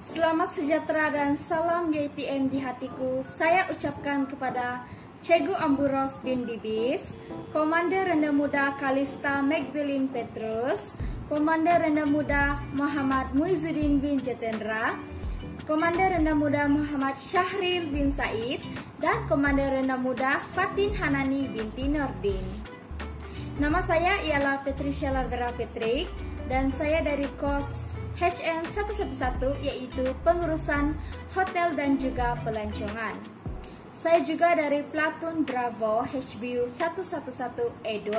Selamat sejahtera dan salam YTM di hatiku. Saya ucapkan kepada Cikgu Amburos bin Bibis, Komander Rendah Muda Kalista Magdalene Petrus, Komander Rendah Muda Muhammad Muizuddin bin Jatendra, Komander Rendah Muda Muhammad Syahril bin Said, dan Komander Rendah Muda Fatin Hanani binti Nordin. Nama saya ialah Patricia Lavera Patrick dan saya dari kos HN 111 yaitu pengurusan hotel dan juga pelancongan. Saya juga dari Platoon Bravo HBU 111E2.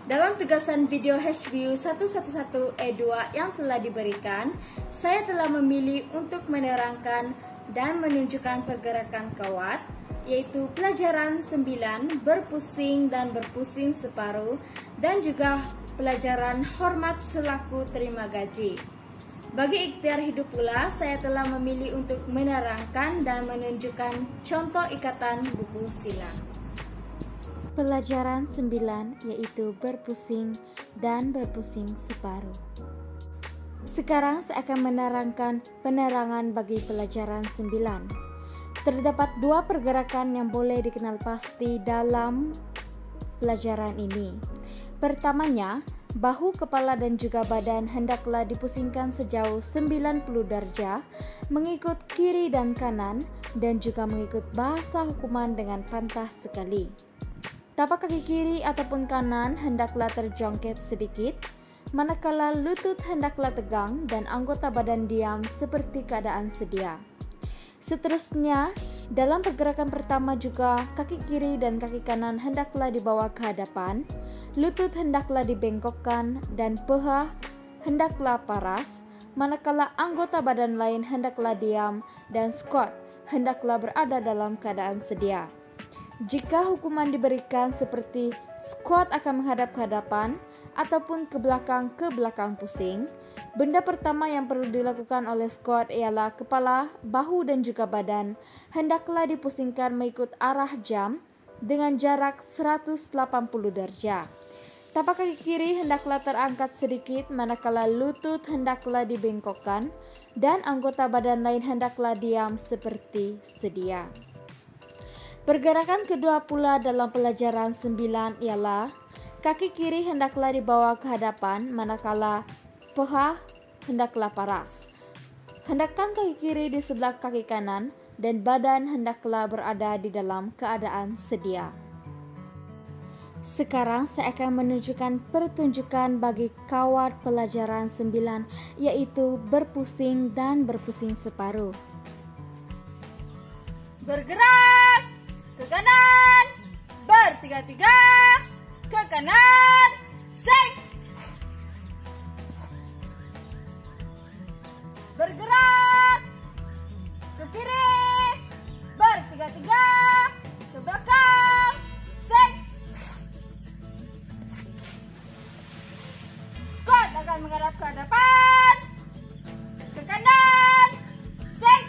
Dalam tugasan video HBU 111E2 yang telah diberikan, saya telah memilih untuk menerangkan dan menunjukkan pergerakan kawat, yaitu pelajaran 9 berpusing dan berpusing separuh, dan juga pelajaran hormat selaku terima gaji. Bagi ikhtiar hidup pula, saya telah memilih untuk menerangkan dan menunjukkan contoh ikatan buku silang. Pelajaran 9 yaitu berpusing dan berpusing separuh. Sekarang saya akan menerangkan penerangan bagi pelajaran 9. Terdapat dua pergerakan yang boleh dikenal pasti dalam pelajaran ini. Pertamanya, bahu, kepala dan juga badan hendaklah dipusingkan sejauh 90 darjah mengikut kiri dan kanan dan juga mengikut bahasa hukuman dengan pantas sekali. Tapak kaki kiri ataupun kanan hendaklah terjongket sedikit, manakala lutut hendaklah tegang dan anggota badan diam seperti keadaan sedia. Seterusnya, dalam pergerakan pertama juga, kaki kiri dan kaki kanan hendaklah dibawa ke hadapan, lutut hendaklah dibengkokkan dan paha hendaklah paras, manakala anggota badan lain hendaklah diam dan squat hendaklah berada dalam keadaan sedia. Jika hukuman diberikan seperti squat akan menghadap ke hadapan ataupun ke belakang pusing, benda pertama yang perlu dilakukan oleh squat ialah kepala, bahu dan juga badan hendaklah dipusingkan mengikut arah jam dengan jarak 180 darjah. Tapak kaki kiri hendaklah terangkat sedikit manakala lutut hendaklah dibengkokkan dan anggota badan lain hendaklah diam seperti sedia. Pergerakan kedua pula dalam pelajaran 9 ialah kaki kiri hendaklah dibawa ke hadapan manakala paha hendaklah paras. Hendakkan kaki kiri di sebelah kaki kanan dan badan hendaklah berada di dalam keadaan sedia. Sekarang saya akan menunjukkan pertunjukan bagi kawat pelajaran 9 yaitu berpusing dan berpusing separuh. Bergerak ke kanan, bertiga-tiga ke kanan, sing. Bergerak ke kiri, bertiga-tiga ke belakang, sing. Squat akan menghadap ke hadapan, ke kanan, sing.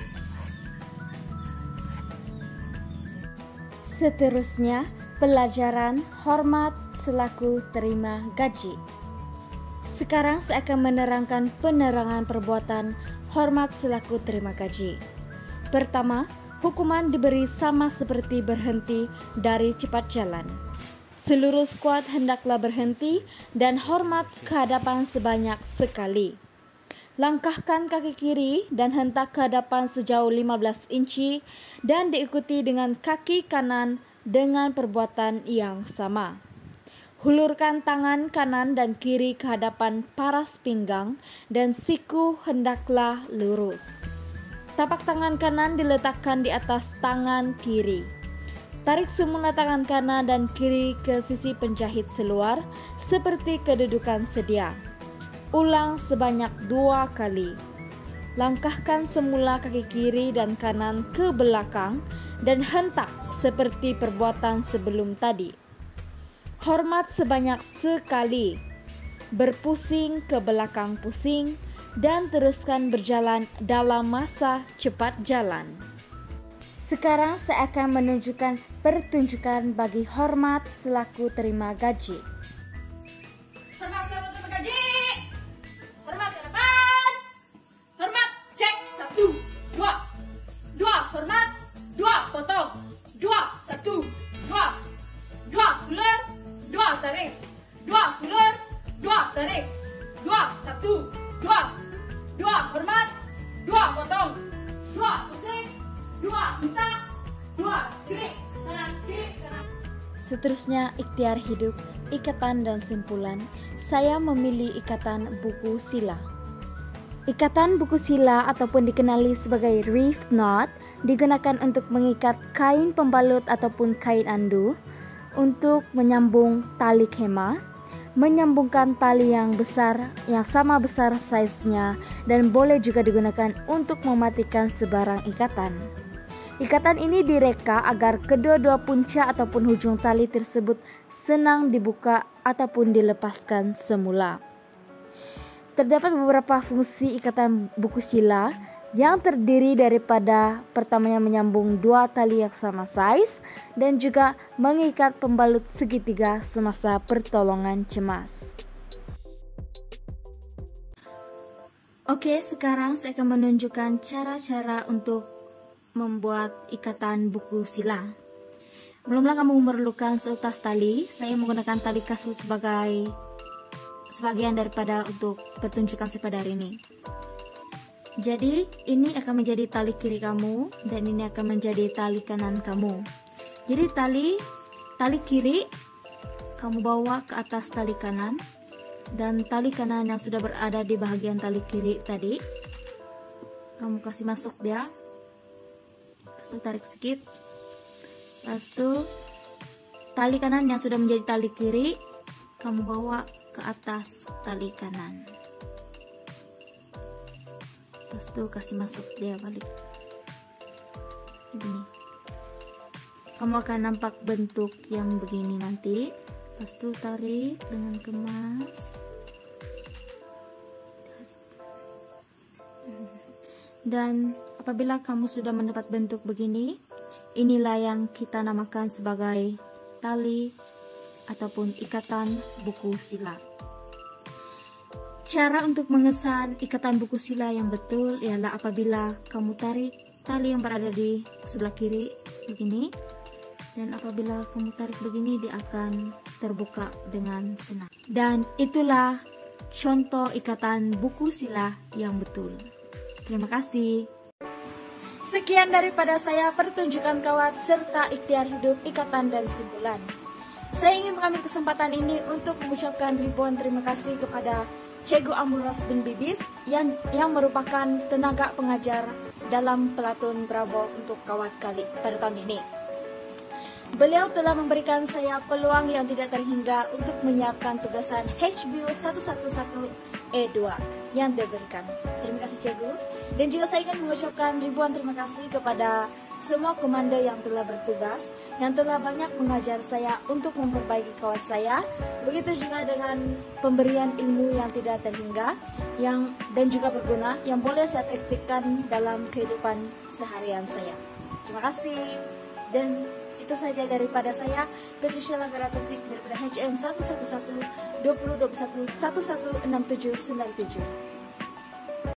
Seterusnya, pelajaran hormat selaku terima gaji. Sekarang saya akan menerangkan penerangan perbuatan hormat selaku terima gaji. Pertama, hukuman diberi sama seperti berhenti dari cepat jalan. Seluruh squad hendaklah berhenti dan hormat ke hadapan sebanyak sekali. Langkahkan kaki kiri dan hentak ke hadapan sejauh 15 inci dan diikuti dengan kaki kanan dengan perbuatan yang sama. Hulurkan tangan kanan dan kiri ke hadapan paras pinggang dan siku hendaklah lurus. Tapak tangan kanan diletakkan di atas tangan kiri. Tarik semula tangan kanan dan kiri ke sisi penjahit seluar seperti kedudukan sedia. Ulang sebanyak 2 kali. Langkahkan semula kaki kiri dan kanan ke belakang dan hentak seperti perbuatan sebelum tadi. Hormat sebanyak sekali. Berpusing ke belakang pusing dan teruskan berjalan dalam masa cepat jalan. Sekarang saya akan menunjukkan pertunjukan bagi hormat selaku terima gaji. Hormat selaku terima gaji. Hormat ke depan. Hormat, cek. Seterusnya, ikhtiar hidup, ikatan dan simpulan. Saya memilih ikatan buku sila. Ikatan buku sila ataupun dikenali sebagai reef knot digunakan untuk mengikat kain pembalut ataupun kain andu untuk menyambung tali khemah, menyambungkan tali yang besar yang sama besar saiznya, dan boleh juga digunakan untuk mematikan sebarang ikatan. Ikatan ini direka agar kedua-dua puncak ataupun hujung tali tersebut senang dibuka ataupun dilepaskan semula. Terdapat beberapa fungsi ikatan buku sila yang terdiri daripada pertamanya menyambung dua tali yang sama saiz dan juga mengikat pembalut segitiga semasa pertolongan cemas. Oke, sekarang saya akan menunjukkan cara-cara untuk membuat ikatan buku sila. Mula-mula kamu memerlukan seutas tali. Saya menggunakan tali kasut sebagai sebagian daripada untuk pertunjukan saya pada hari ini. Jadi ini akan menjadi tali kiri kamu dan ini akan menjadi tali kanan kamu. Jadi tali kiri kamu bawa ke atas tali kanan, dan tali kanan yang sudah berada di bagian tali kiri tadi kamu kasih masuk dia, kasih tarik sedikit. Lepas itu tali kanan yang sudah menjadi tali kiri kamu bawa ke atas tali kanan. Lepas itu kasih masuk dia balik. Begini. Kamu akan nampak bentuk yang begini nanti. Lepas itu tarik dengan kemas. Dan apabila kamu sudah mendapat bentuk begini, inilah yang kita namakan sebagai tali ataupun ikatan buku sila. Cara untuk mengesan ikatan buku sila yang betul ialah apabila kamu tarik tali yang berada di sebelah kiri begini, dan apabila kamu tarik begini dia akan terbuka dengan senang. Dan itulah contoh ikatan buku sila yang betul. Terima kasih. Sekian daripada saya, pertunjukan kawat serta ikhtiar hidup, ikatan dan simpulan. Saya ingin mengambil kesempatan ini untuk mengucapkan ribuan terima kasih kepada Cikgu Amburos bin Bibis yang merupakan tenaga pengajar dalam pelatun Bravo untuk kawat kali pada tahun ini. Beliau telah memberikan saya peluang yang tidak terhingga untuk menyiapkan tugasan HBU 111E2 yang diberikan. Terima kasih Cikgu. Dan juga saya ingin mengucapkan ribuan terima kasih kepada semua komandan yang telah bertugas, yang telah banyak mengajar saya untuk memperbaiki kawat saya. Begitu juga dengan pemberian ilmu yang tidak terhingga dan juga berguna yang boleh saya praktikkan dalam kehidupan seharian saya. Terima kasih. Dan itu saja daripada saya, Patricia Langgara Petrik daripada HM 111 2021 116797.